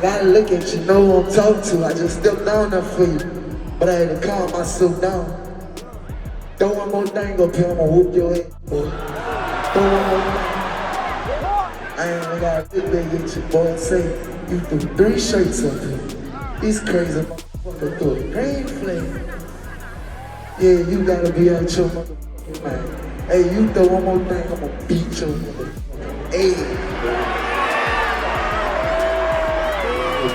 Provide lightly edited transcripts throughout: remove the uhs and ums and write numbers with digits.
gotta look at you, know who I'm talking to. I just stepped down there for you, but I had to calm myself down. Throw one more thing up here, I'ma whoop your head, boy. Throw one more thing. I ain't even gotta look back at you, boy. Say, you threw 3 shirts up here. These crazy motherfuckers threw a green flag. Yeah, you gotta be out your motherfucking mind. Hey, you throw one more thing, I'ma beat your motherfucking ass.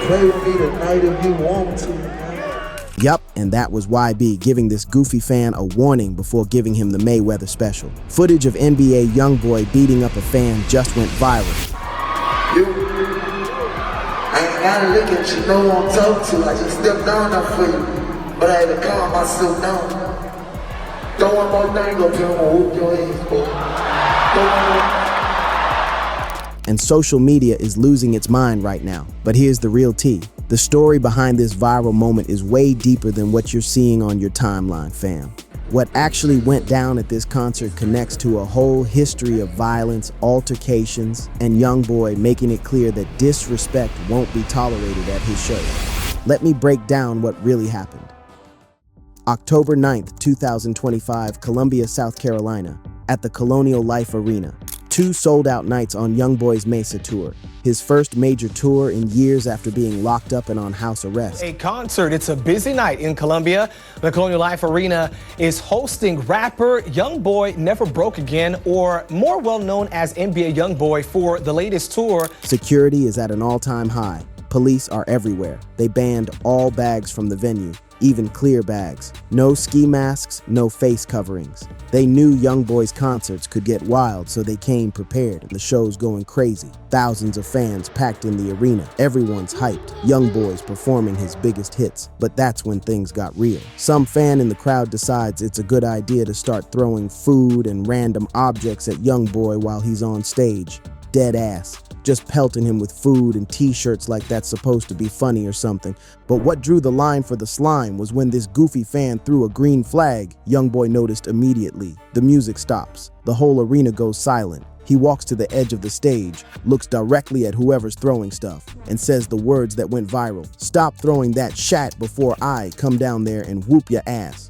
Play with me tonight if you want to, man. Yup, and that was YB giving this goofy fan a warning before giving him the Mayweather special. Footage of NBA Youngboy beating up a fan just went viral. You, I ain't gotta look at you, know who I'm talking to. I just stepped down there for you, but I had to calm myself down. Throw one more thing up here, I'ma whoop your ass, boy. Throw one more. And social media is losing its mind right now. But here's the real tea. The story behind this viral moment is way deeper than what you're seeing on your timeline, fam. What actually went down at this concert connects to a whole history of violence, altercations, and Youngboy making it clear that disrespect won't be tolerated at his show. Let me break down what really happened. October 9th, 2025, Columbia, South Carolina, at the Colonial Life Arena. 2 sold-out nights on Youngboy's Mesa tour, his first major tour in years after being locked up and on house arrest. A concert. It's a busy night in Columbia. The Colonial Life Arena is hosting rapper Youngboy Never Broke Again, or more well-known as NBA Youngboy, for the latest tour. Security is at an all-time high. Police are everywhere. They banned all bags from the venue, even clear bags. No ski masks, no face coverings. They knew Youngboy's concerts could get wild, so they came prepared, and the show's going crazy. Thousands of fans packed in the arena. Everyone's hyped. Youngboy's performing his biggest hits. But that's when things got real. Some fan in the crowd decides it's a good idea to start throwing food and random objects at Youngboy while he's on stage. Dead ass. Just pelting him with food and t-shirts like that's supposed to be funny or something. But what drew the line for the slime was when this goofy fan threw a green flag. Youngboy noticed immediately. The music stops. The whole arena goes silent. He walks to the edge of the stage, looks directly at whoever's throwing stuff, and says the words that went viral. "Stop throwing that shat before I come down there and whoop your ass."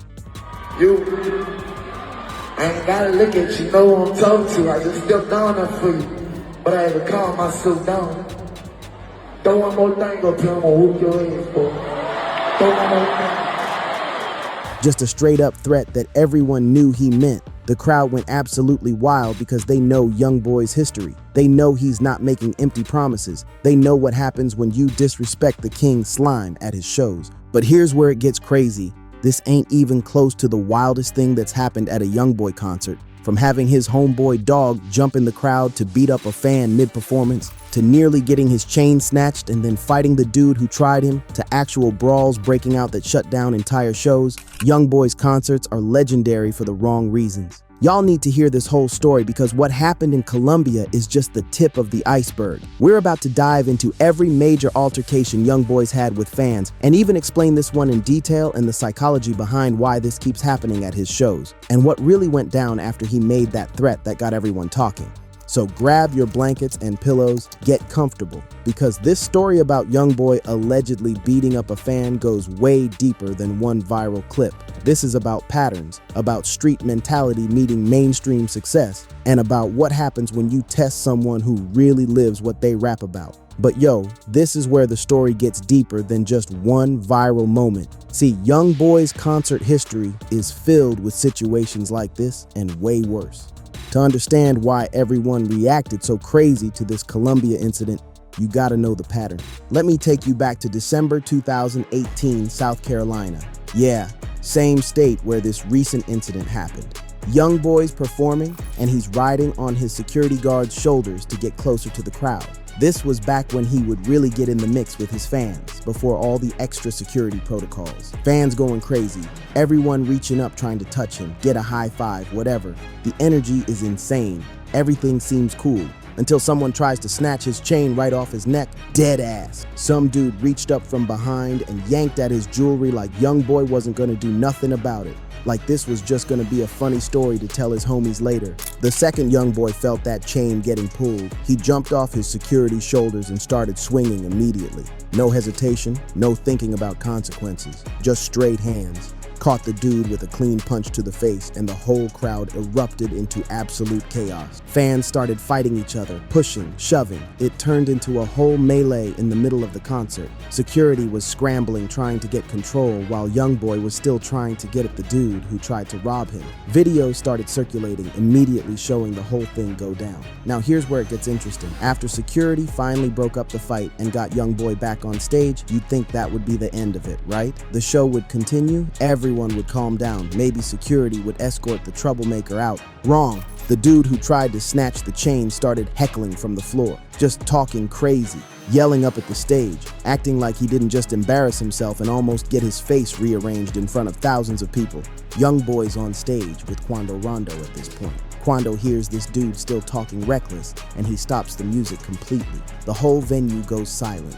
You, I ain't gotta look at you, know who I'm talking to. I just stepped down there for you, but I had to calm myself down. Throw one more thing up here, I'ma whoop your ass, boy. Throw one more thing. Just a straight up threat that everyone knew he meant. The crowd went absolutely wild because they know Youngboy's history. They know he's not making empty promises. They know what happens when you disrespect the king slime at his shows. But here's where it gets crazy. This ain't even close to the wildest thing that's happened at a Youngboy concert. From having his homeboy dog jump in the crowd to beat up a fan mid-performance, to nearly getting his chain snatched and then fighting the dude who tried him, to actual brawls breaking out that shut down entire shows, Youngboy's concerts are legendary for the wrong reasons. Y'all need to hear this whole story because what happened in Colombia is just the tip of the iceberg. We're about to dive into every major altercation Youngboy's had with fans and even explain this one in detail and the psychology behind why this keeps happening at his shows and what really went down after he made that threat that got everyone talking. So grab your blankets and pillows, get comfortable, because this story about Youngboy allegedly beating up a fan goes way deeper than one viral clip. This is about patterns, about street mentality meeting mainstream success, and about what happens when you test someone who really lives what they rap about. But yo, this is where the story gets deeper than just one viral moment. See, Youngboy's concert history is filled with situations like this and way worse. To understand why everyone reacted so crazy to this Columbia incident, you gotta know the pattern. Let me take you back to December 2018, South Carolina. Yeah, same state where this recent incident happened. Youngboy's performing, and he's riding on his security guard's shoulders to get closer to the crowd. This was back when he would really get in the mix with his fans, before all the extra security protocols. Fans going crazy, everyone reaching up trying to touch him, get a high five, whatever. The energy is insane. Everything seems cool. Until someone tries to snatch his chain right off his neck, dead ass. Some dude reached up from behind and yanked at his jewelry like Youngboy wasn't gonna do nothing about it. like this was just gonna be a funny story to tell his homies later. The second Youngboy felt that chain getting pulled, he jumped off his security's shoulders and started swinging immediately. No hesitation, no thinking about consequences, just straight hands. Caught the dude with a clean punch to the face, and the whole crowd erupted into absolute chaos. Fans started fighting each other, pushing, shoving. It turned into a whole melee in the middle of the concert. Security was scrambling, trying to get control, while Youngboy was still trying to get at the dude who tried to rob him. Videos started circulating, immediately showing the whole thing go down. Now here's where it gets interesting. After security finally broke up the fight and got Youngboy back on stage, you'd think that would be the end of it, right? The show would continue, everyone would calm down, maybe security would escort the troublemaker out. Wrong. The dude who tried to snatch the chain started heckling from the floor, just talking crazy, yelling up at the stage, acting like he didn't just embarrass himself and almost get his face rearranged in front of thousands of people. Youngboy's on stage with Quando Rondo at this point. Quando hears this dude still talking reckless, and he stops the music completely. The whole venue goes silent.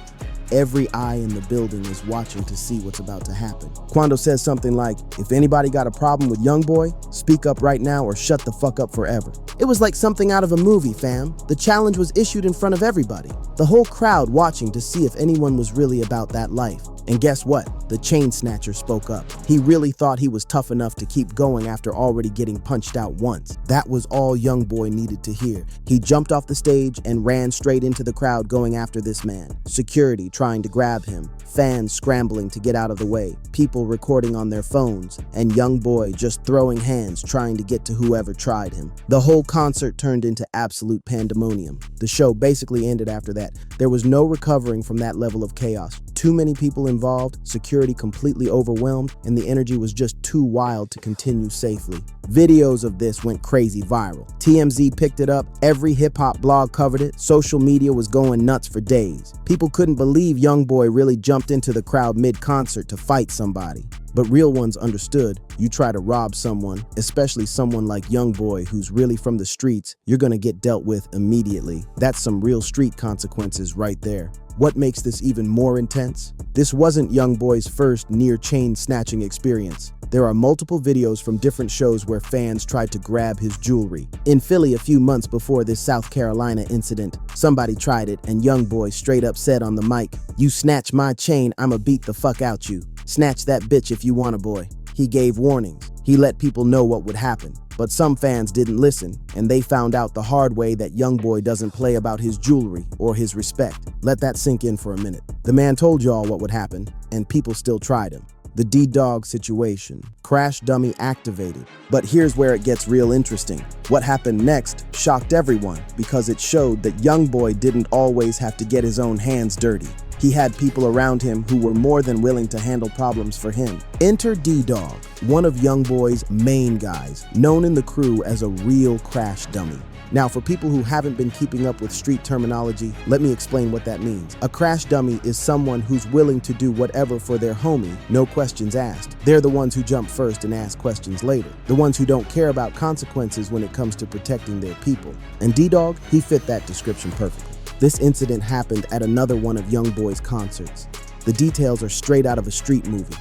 Every eye in the building is watching to see what's about to happen. Quando says something like, "If anybody got a problem with Youngboy, speak up right now or shut the fuck up forever." It was like something out of a movie, fam. The challenge was issued in front of everybody. The whole crowd watching to see if anyone was really about that life. And guess what? The chain snatcher spoke up. He really thought he was tough enough to keep going after already getting punched out once. That was all Youngboy needed to hear. He jumped off the stage and ran straight into the crowd going after this man. Security trying to grab him, fans scrambling to get out of the way, people recording on their phones, and Youngboy just throwing hands trying to get to whoever tried him. The whole concert turned into absolute pandemonium. The show basically ended after that. There was no recovering from that level of chaos. Too many people involved, security completely overwhelmed, and the energy was just too wild to continue safely. Videos of this went crazy viral. TMZ picked it up, every hip-hop blog covered it, social media was going nuts for days. People couldn't believe Youngboy really jumped into the crowd mid-concert to fight somebody. But real ones understood, you try to rob someone, especially someone like Youngboy who's really from the streets, you're gonna get dealt with immediately. That's some real street consequences right there. What makes this even more intense? This wasn't Youngboy's first near chain snatching experience. There are multiple videos from different shows where fans tried to grab his jewelry. In Philly a few months before this South Carolina incident, somebody tried it and Youngboy straight up said on the mic, "You snatch my chain, I'ma beat the fuck out you. Snatch that bitch if you wanna, boy." He gave warnings. He let people know what would happen. But some fans didn't listen, and they found out the hard way that Youngboy doesn't play about his jewelry or his respect. Let that sink in for a minute. The man told y'all what would happen, and people still tried him. The D-Dog situation. Crash dummy activated. But here's where it gets real interesting. What happened next shocked everyone because it showed that Youngboy didn't always have to get his own hands dirty. He had people around him who were more than willing to handle problems for him. Enter D-Dog, one of Youngboy's main guys, known in the crew as a real crash dummy. Now, for people who haven't been keeping up with street terminology, let me explain what that means. A crash dummy is someone who's willing to do whatever for their homie, no questions asked. They're the ones who jump first and ask questions later. The ones who don't care about consequences when it comes to protecting their people. And D-Dog, he fit that description perfectly. This incident happened at another one of Youngboy's concerts. The details are straight out of a street movie.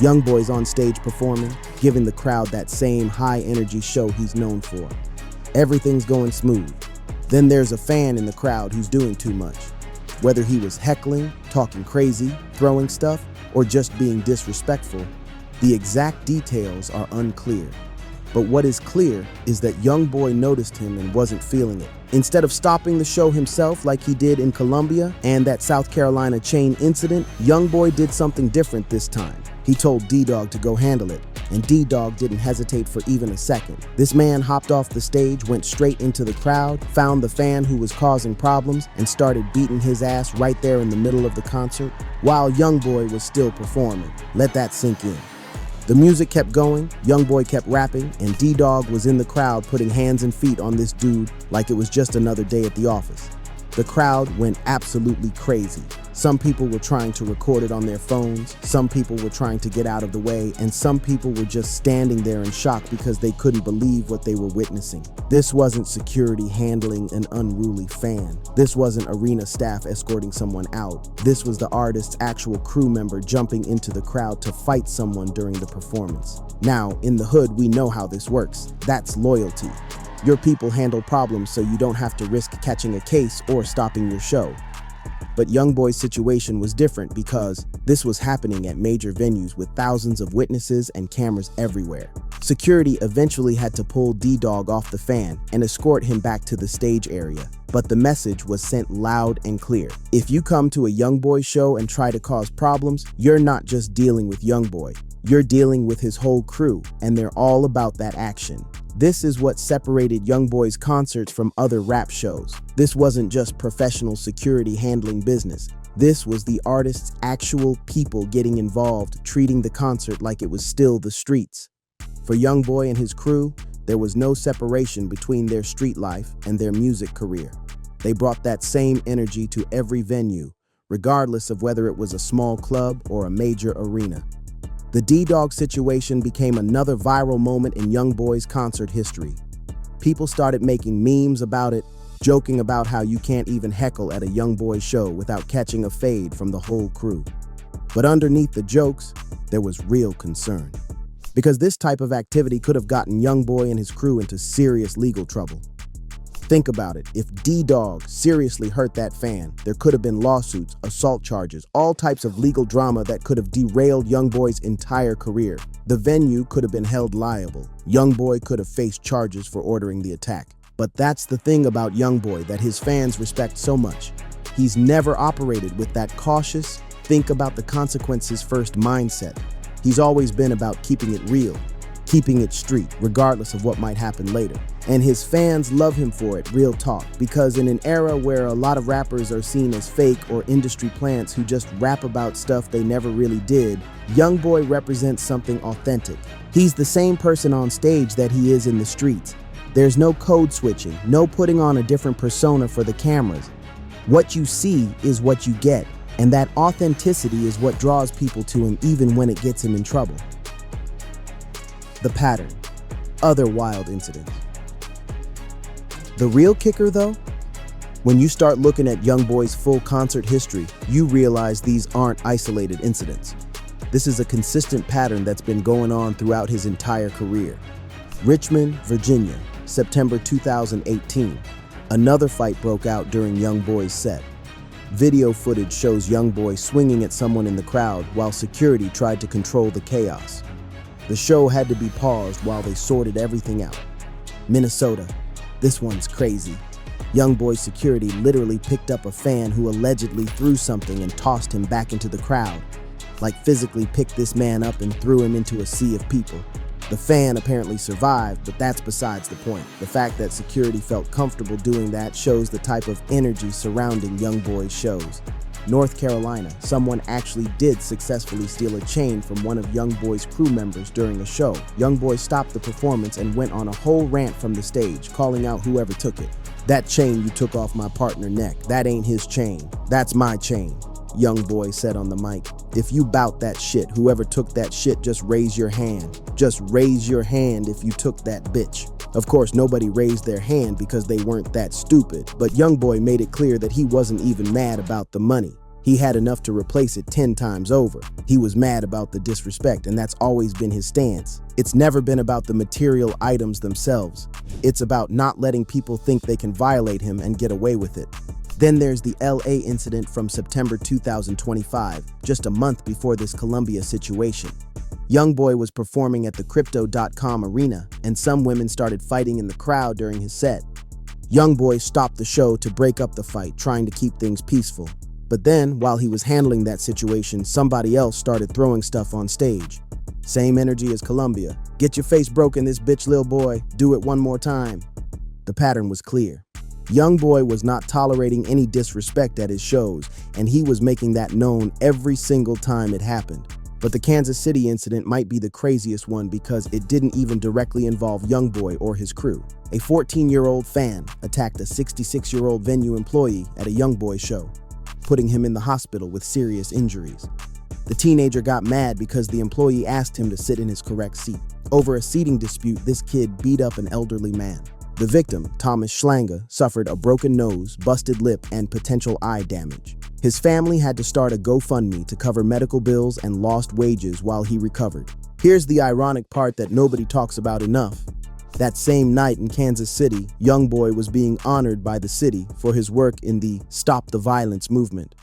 Youngboy's on stage performing, giving the crowd that same high-energy show he's known for. Everything's going smooth. Then there's a fan in the crowd who's doing too much. Whether he was heckling, talking crazy, throwing stuff, or just being disrespectful, the exact details are unclear. But what is clear is that Youngboy noticed him and wasn't feeling it. Instead of stopping the show himself like he did in Colombia and that South Carolina chain incident, Youngboy did something different this time. He told D-Dog to go handle it, and D-Dog didn't hesitate for even a second. This man hopped off the stage, went straight into the crowd, found the fan who was causing problems, and started beating his ass right there in the middle of the concert, while Youngboy was still performing. Let that sink in. The music kept going, Youngboy kept rapping, and D-Dog was in the crowd putting hands and feet on this dude like it was just another day at the office. The crowd went absolutely crazy. Some people were trying to record it on their phones, some people were trying to get out of the way, and some people were just standing there in shock because they couldn't believe what they were witnessing. This wasn't security handling an unruly fan. This wasn't arena staff escorting someone out. This was the artist's actual crew member jumping into the crowd to fight someone during the performance. Now, in the hood, we know how this works. That's loyalty. Your people handle problems so you don't have to risk catching a case or stopping your show. But Youngboy's situation was different because this was happening at major venues with thousands of witnesses and cameras everywhere. Security eventually had to pull D-Dog off the fan and escort him back to the stage area. But the message was sent loud and clear. If you come to a Youngboy show and try to cause problems, you're not just dealing with Youngboy. You're dealing with his whole crew, and they're all about that action. This is what separated Youngboy's concerts from other rap shows. This wasn't just professional security handling business. This was the artist's actual people getting involved, treating the concert like it was still the streets. For Youngboy and his crew, there was no separation between their street life and their music career. They brought that same energy to every venue, regardless of whether it was a small club or a major arena. The D-Dog situation became another viral moment in Youngboy's concert history. People started making memes about it, joking about how you can't even heckle at a Youngboy show without catching a fade from the whole crew. But underneath the jokes, there was real concern. Because this type of activity could have gotten Youngboy and his crew into serious legal trouble. Think about it, if D-Dog seriously hurt that fan, there could have been lawsuits, assault charges, all types of legal drama that could have derailed Youngboy's entire career. The venue could have been held liable. Youngboy could have faced charges for ordering the attack. But that's the thing about Youngboy that his fans respect so much. He's never operated with that cautious, think about the consequences first mindset. He's always been about keeping it real, keeping it street, regardless of what might happen later. And his fans love him for it, real talk, because in an era where a lot of rappers are seen as fake or industry plants who just rap about stuff they never really did, Youngboy represents something authentic. He's the same person on stage that he is in the streets. There's no code switching, no putting on a different persona for the cameras. What you see is what you get, and that authenticity is what draws people to him even when it gets him in trouble. The pattern. Other wild incidents. The real kicker though? When you start looking at Youngboy's full concert history, you realize these aren't isolated incidents. This is a consistent pattern that's been going on throughout his entire career. Richmond, Virginia, September 2018. Another fight broke out during Youngboy's set. Video footage shows Youngboy swinging at someone in the crowd while security tried to control the chaos. The show had to be paused while they sorted everything out. Minnesota. This one's crazy. Youngboy's security literally picked up a fan who allegedly threw something and tossed him back into the crowd. Like physically picked this man up and threw him into a sea of people. The fan apparently survived, but that's besides the point. The fact that security felt comfortable doing that shows the type of energy surrounding Youngboy's shows. North Carolina, someone actually did successfully steal a chain from one of Youngboy's crew members during a show. Youngboy stopped the performance and went on a whole rant from the stage, calling out whoever took it. "That chain you took off my partner's neck, that ain't his chain. That's my chain," Youngboy said on the mic. "If you bout that shit, whoever took that shit, just raise your hand. Just raise your hand if you took that bitch." Of course, nobody raised their hand because they weren't that stupid, but Youngboy made it clear that he wasn't even mad about the money. He had enough to replace it 10 times over. He was mad about the disrespect, and that's always been his stance. It's never been about the material items themselves. It's about not letting people think they can violate him and get away with it. Then there's the LA incident from September 2025, just a month before this Columbia situation. Youngboy was performing at the Crypto.com arena, and some women started fighting in the crowd during his set. Youngboy stopped the show to break up the fight, trying to keep things peaceful. But then, while he was handling that situation, somebody else started throwing stuff on stage. Same energy as Columbia. "Get your face broken, this bitch lil boy. Do it one more time." The pattern was clear. Youngboy was not tolerating any disrespect at his shows, and he was making that known every single time it happened. But the Kansas City incident might be the craziest one because it didn't even directly involve Youngboy or his crew. A 14-year-old fan attacked a 66-year-old venue employee at a Youngboy show. putting him in the hospital with serious injuries. The teenager got mad because the employee asked him to sit in his correct seat. Over a seating dispute, this kid beat up an elderly man. The victim, Thomas Schlanger, suffered a broken nose, busted lip, and potential eye damage. His family had to start a GoFundMe to cover medical bills and lost wages while he recovered. Here's the ironic part that nobody talks about enough. That same night in Kansas City, Youngboy was being honored by the city for his work in the Stop the Violence movement.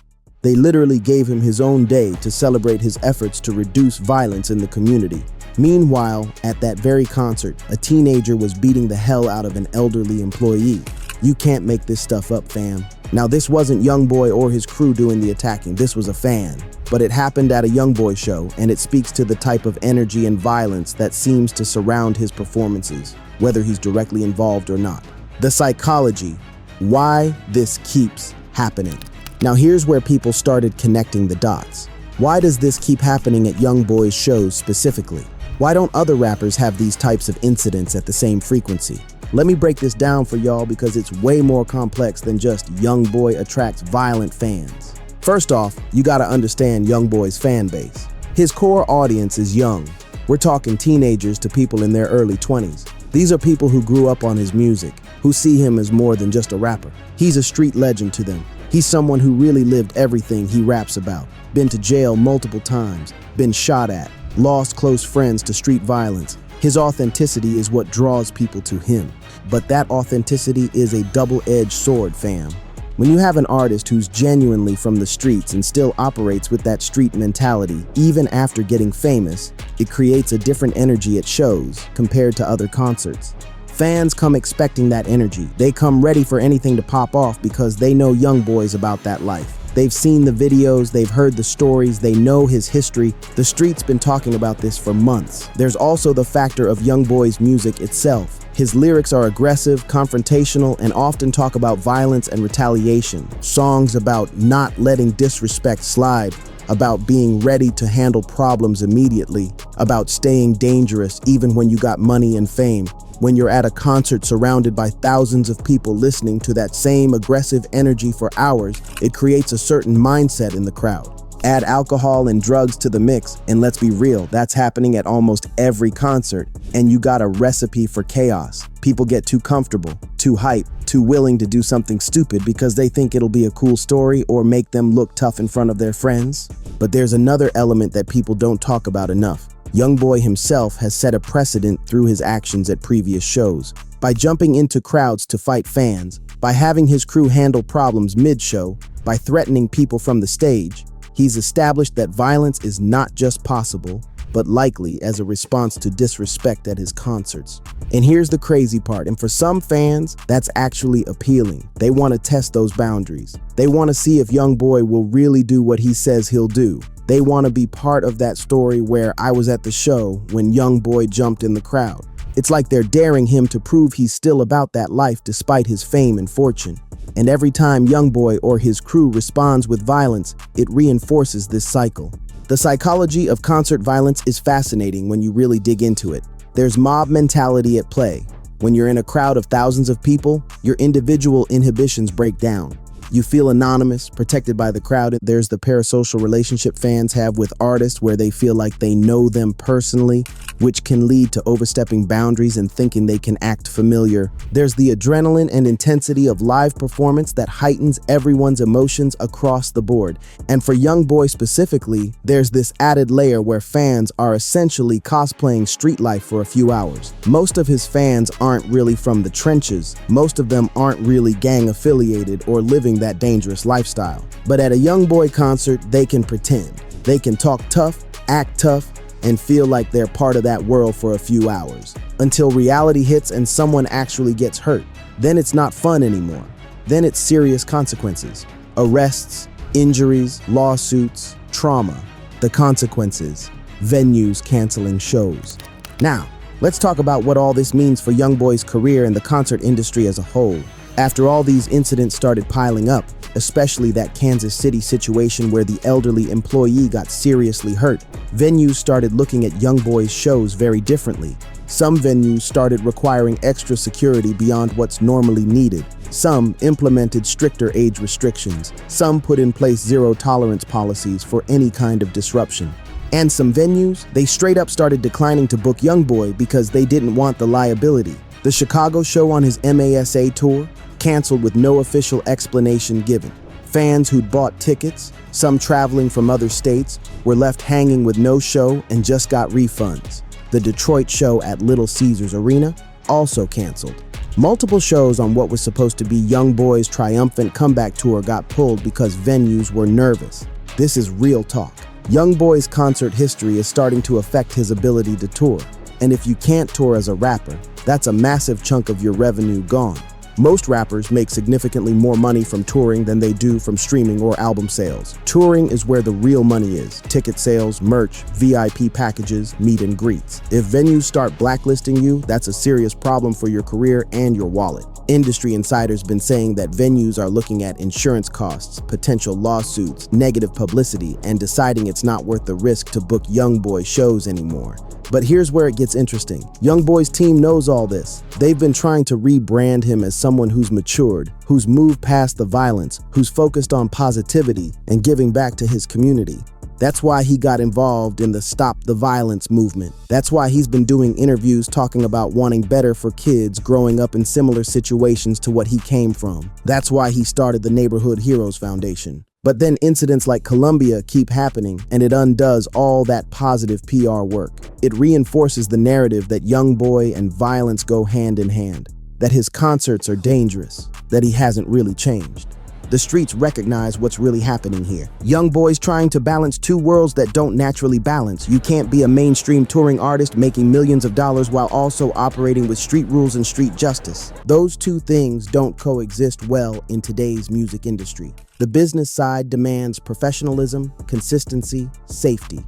They literally gave him his own day to celebrate his efforts to reduce violence in the community. Meanwhile, at that very concert, a teenager was beating the hell out of an elderly employee. You can't make this stuff up, fam. Now, this wasn't Youngboy or his crew doing the attacking, this was a fan. But it happened at a Youngboy show, and it speaks to the type of energy and violence that seems to surround his performances, whether he's directly involved or not. The psychology, why this keeps happening. Now here's where people started connecting the dots. Why does this keep happening at Youngboy's shows specifically? Why don't other rappers have these types of incidents at the same frequency? Let me break this down for y'all because it's way more complex than just Youngboy attracts violent fans. First off, you gotta understand Youngboy's fan base. His core audience is young. We're talking teenagers to people in their early 20s. These are people who grew up on his music, who see him as more than just a rapper. He's a street legend to them. He's someone who really lived everything he raps about. Been to jail multiple times, been shot at, lost close friends to street violence. His authenticity is what draws people to him. But that authenticity is a double-edged sword, fam. When you have an artist who's genuinely from the streets and still operates with that street mentality, even after getting famous, it creates a different energy at shows compared to other concerts. Fans come expecting that energy. They come ready for anything to pop off because they know Youngboy's about that life. They've seen the videos, they've heard the stories, they know his history. The street's been talking about this for months. There's also the factor of Youngboy's music itself. His lyrics are aggressive, confrontational, and often talk about violence and retaliation. Songs about not letting disrespect slide, about being ready to handle problems immediately, about staying dangerous even when you got money and fame. When you're at a concert surrounded by thousands of people listening to that same aggressive energy for hours, it creates a certain mindset in the crowd. Add alcohol and drugs to the mix, and let's be real, that's happening at almost every concert, and you got a recipe for chaos. People get too comfortable, too hype, too willing to do something stupid because they think it'll be a cool story or make them look tough in front of their friends. But there's another element that people don't talk about enough. Youngboy himself has set a precedent through his actions at previous shows. By jumping into crowds to fight fans, by having his crew handle problems mid-show, by threatening people from the stage, he's established that violence is not just possible, but likely as a response to disrespect at his concerts. And here's the crazy part, and for some fans, that's actually appealing. They want to test those boundaries. They want to see if Youngboy will really do what he says he'll do. They want to be part of that story where I was at the show when Youngboy jumped in the crowd. It's like they're daring him to prove he's still about that life despite his fame and fortune. And every time Youngboy or his crew responds with violence, it reinforces this cycle. The psychology of concert violence is fascinating when you really dig into it. There's mob mentality at play. When you're in a crowd of thousands of people, your individual inhibitions break down. You feel anonymous, protected by the crowd. There's the parasocial relationship fans have with artists where they feel like they know them personally, which can lead to overstepping boundaries and thinking they can act familiar. There's the adrenaline and intensity of live performance that heightens everyone's emotions across the board. And for Youngboy specifically, there's this added layer where fans are essentially cosplaying street life for a few hours. Most of his fans aren't really from the trenches. Most of them aren't really gang affiliated or living that dangerous lifestyle. But at a Youngboy concert, they can pretend. They can talk tough, act tough, and feel like they're part of that world for a few hours. Until reality hits and someone actually gets hurt. Then it's not fun anymore. Then it's serious consequences. Arrests, injuries, lawsuits, trauma. The consequences. Venues canceling shows. Now, let's talk about what all this means for Youngboy's career and the concert industry as a whole. After all these incidents started piling up, especially that Kansas City situation where the elderly employee got seriously hurt, venues started looking at Youngboy's shows very differently. Some venues started requiring extra security beyond what's normally needed. Some implemented stricter age restrictions. Some put in place zero-tolerance policies for any kind of disruption. And some venues, they straight up started declining to book Youngboy because they didn't want the liability. The Chicago show on his MASA tour canceled with no official explanation given. Fans who'd bought tickets, some traveling from other states, were left hanging with no show and just got refunds. The Detroit show at Little Caesars Arena also canceled. Multiple shows on what was supposed to be Youngboy's triumphant comeback tour got pulled because venues were nervous. This is real talk. Youngboy's concert history is starting to affect his ability to tour. And if you can't tour as a rapper, that's a massive chunk of your revenue gone. Most rappers make significantly more money from touring than they do from streaming or album sales. Touring is where the real money is. Ticket sales, merch, VIP packages, meet and greets. If venues start blacklisting you, that's a serious problem for your career and your wallet. Industry insiders been saying that venues are looking at insurance costs, potential lawsuits, negative publicity, and deciding it's not worth the risk to book Youngboy shows anymore. But here's where it gets interesting. Youngboy's team knows all this. They've been trying to rebrand him as someone who's matured, who's moved past the violence, who's focused on positivity and giving back to his community. That's why he got involved in the Stop the Violence movement. That's why he's been doing interviews talking about wanting better for kids growing up in similar situations to what he came from. That's why he started the Neighborhood Heroes Foundation. But then incidents like Columbia keep happening, and it undoes all that positive PR work. It reinforces the narrative that Youngboy and violence go hand in hand, that his concerts are dangerous, that he hasn't really changed. The streets recognize what's really happening here. Youngboy's trying to balance two worlds that don't naturally balance. You can't be a mainstream touring artist making millions of dollars while also operating with street rules and street justice. Those two things don't coexist well in today's music industry. The business side demands professionalism, consistency, safety.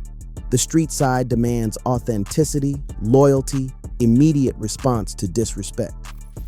The street side demands authenticity, loyalty, immediate response to disrespect.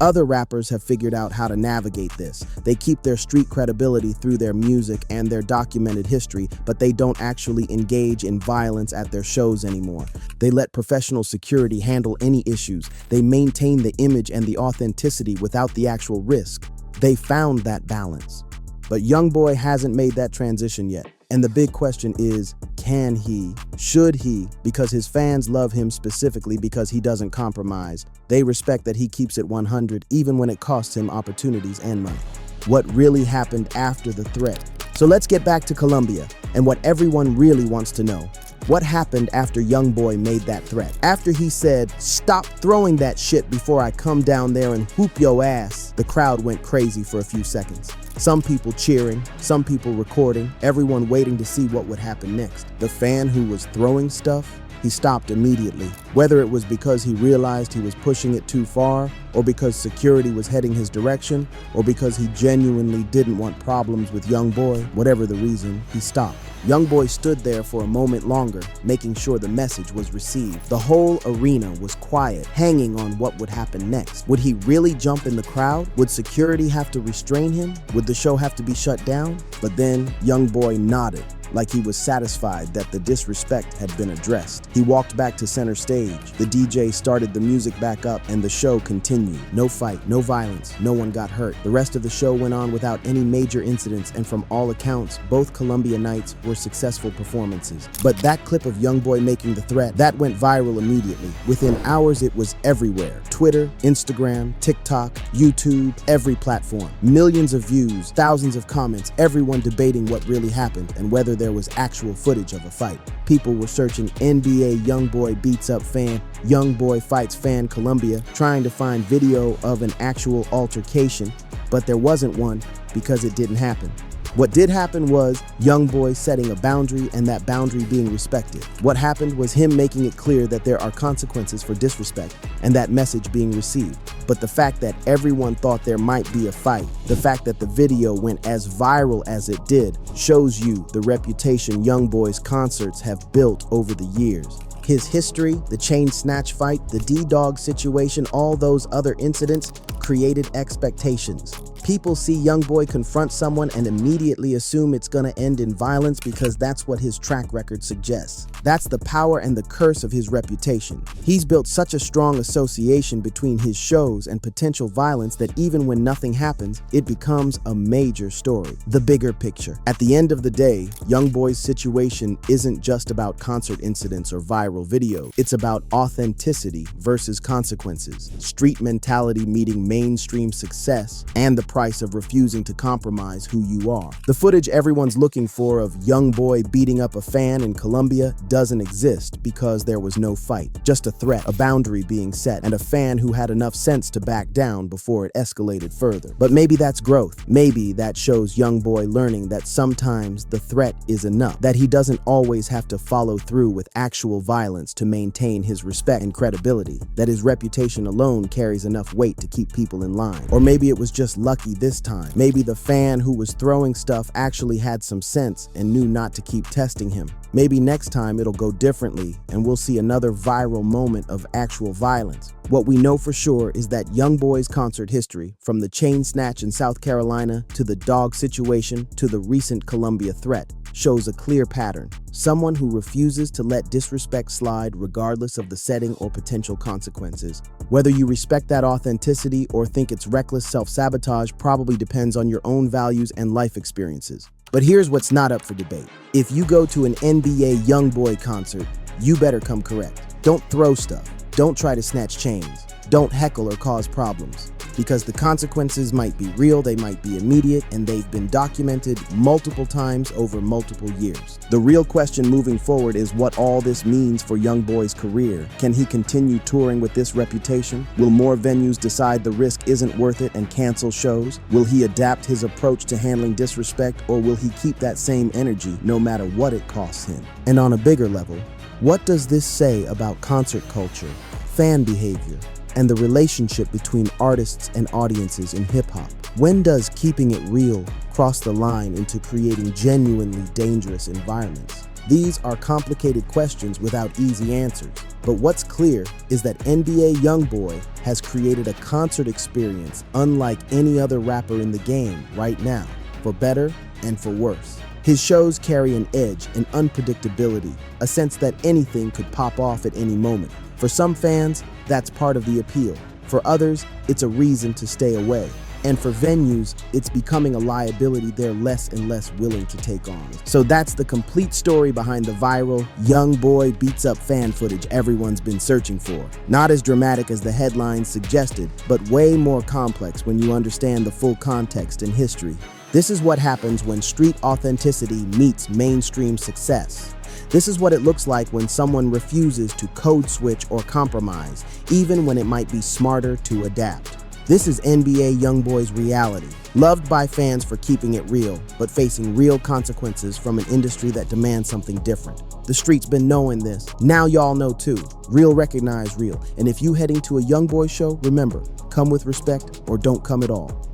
Other rappers have figured out how to navigate this. They keep their street credibility through their music and their documented history, but they don't actually engage in violence at their shows anymore. They let professional security handle any issues. They maintain the image and the authenticity without the actual risk. They found that balance. But Youngboy hasn't made that transition yet. And the big question is, can he? Should he? Because his fans love him specifically because he doesn't compromise. They respect that he keeps it 100 even when it costs him opportunities and money. What really happened after the threat? So let's get back to Columbia and what everyone really wants to know. What happened after Youngboy made that threat? After he said, "Stop throwing that shit before I come down there and whoop your ass," the crowd went crazy for a few seconds. Some people cheering, some people recording, everyone waiting to see what would happen next. The fan who was throwing stuff, he stopped immediately. Whether it was because he realized he was pushing it too far, or because security was heading his direction, or because he genuinely didn't want problems with Youngboy, whatever the reason, he stopped. Youngboy stood there for a moment longer, making sure the message was received. The whole arena was quiet, hanging on what would happen next. Would he really jump in the crowd? Would security have to restrain him? Would the show have to be shut down? But then Youngboy nodded, like he was satisfied that the disrespect had been addressed. He walked back to center stage. The DJ started the music back up and the show continued. No fight, no violence, no one got hurt. The rest of the show went on without any major incidents, and from all accounts, both Columbia nights were successful performances. But that clip of Youngboy making the threat, that went viral immediately. Within hours, it was everywhere. Twitter, Instagram, TikTok, YouTube, every platform. Millions of views, thousands of comments, everyone debating what really happened and whether there was actual footage of a fight. People were searching NBA Youngboy beats up fan, Youngboy fights fan Columbia, trying to find video of an actual altercation, but there wasn't one because it didn't happen. What did happen was Youngboy setting a boundary and that boundary being respected. What happened was him making it clear that there are consequences for disrespect and that message being received. But the fact that everyone thought there might be a fight, the fact that the video went as viral as it did, shows you the reputation Youngboy's concerts have built over the years. His history, the chain snatch fight, the D-Dog situation, all those other incidents created expectations. People see Youngboy confront someone and immediately assume it's gonna end in violence because that's what his track record suggests. That's the power and the curse of his reputation. He's built such a strong association between his shows and potential violence that even when nothing happens, it becomes a major story. The bigger picture. At the end of the day, Youngboy's situation isn't just about concert incidents or viral videos. It's about authenticity versus consequences, street mentality meeting mainstream success, and the price of refusing to compromise who you are. The footage everyone's looking for of Youngboy beating up a fan in Colombia doesn't exist because there was no fight, just a threat, a boundary being set, and a fan who had enough sense to back down before it escalated further. But maybe that's growth. Maybe that shows Youngboy learning that sometimes the threat is enough, that he doesn't always have to follow through with actual violence to maintain his respect and credibility, that his reputation alone carries enough weight to keep people in line. Or maybe it was just lucky this time. Maybe the fan who was throwing stuff actually had some sense and knew not to keep testing him. Maybe next time it'll go differently and we'll see another viral moment of actual violence. What we know for sure is that Youngboy's concert history, from the chain snatch in South Carolina to the dog situation to the recent Colombia threat, shows a clear pattern. Someone who refuses to let disrespect slide regardless of the setting or potential consequences. Whether you respect that authenticity or think it's reckless self-sabotage probably depends on your own values and life experiences. But here's what's not up for debate. If you go to an NBA Youngboy concert, you better come correct. Don't throw stuff. Don't try to snatch chains. Don't heckle or cause problems. Because the consequences might be real, they might be immediate, and they've been documented multiple times over multiple years. The real question moving forward is what all this means for Youngboy's career. Can he continue touring with this reputation? Will more venues decide the risk isn't worth it and cancel shows? Will he adapt his approach to handling disrespect, or will he keep that same energy no matter what it costs him? And on a bigger level, what does this say about concert culture, fan behavior, and the relationship between artists and audiences in hip-hop? When does keeping it real cross the line into creating genuinely dangerous environments? These are complicated questions without easy answers, but what's clear is that NBA Youngboy has created a concert experience unlike any other rapper in the game right now, for better and for worse. His shows carry an edge, an unpredictability, a sense that anything could pop off at any moment. For some fans, that's part of the appeal. For others, it's a reason to stay away. And for venues, it's becoming a liability they're less and less willing to take on. So that's the complete story behind the viral Youngboy beats up fan footage everyone's been searching for. Not as dramatic as the headlines suggested, but way more complex when you understand the full context and history. This is what happens when street authenticity meets mainstream success. This is what it looks like when someone refuses to code switch or compromise, even when it might be smarter to adapt. This is NBA Youngboy's reality. Loved by fans for keeping it real, but facing real consequences from an industry that demands something different. The street's been knowing this. Now y'all know too. Real recognize real. And if you heading to a Youngboy show, remember, come with respect or don't come at all.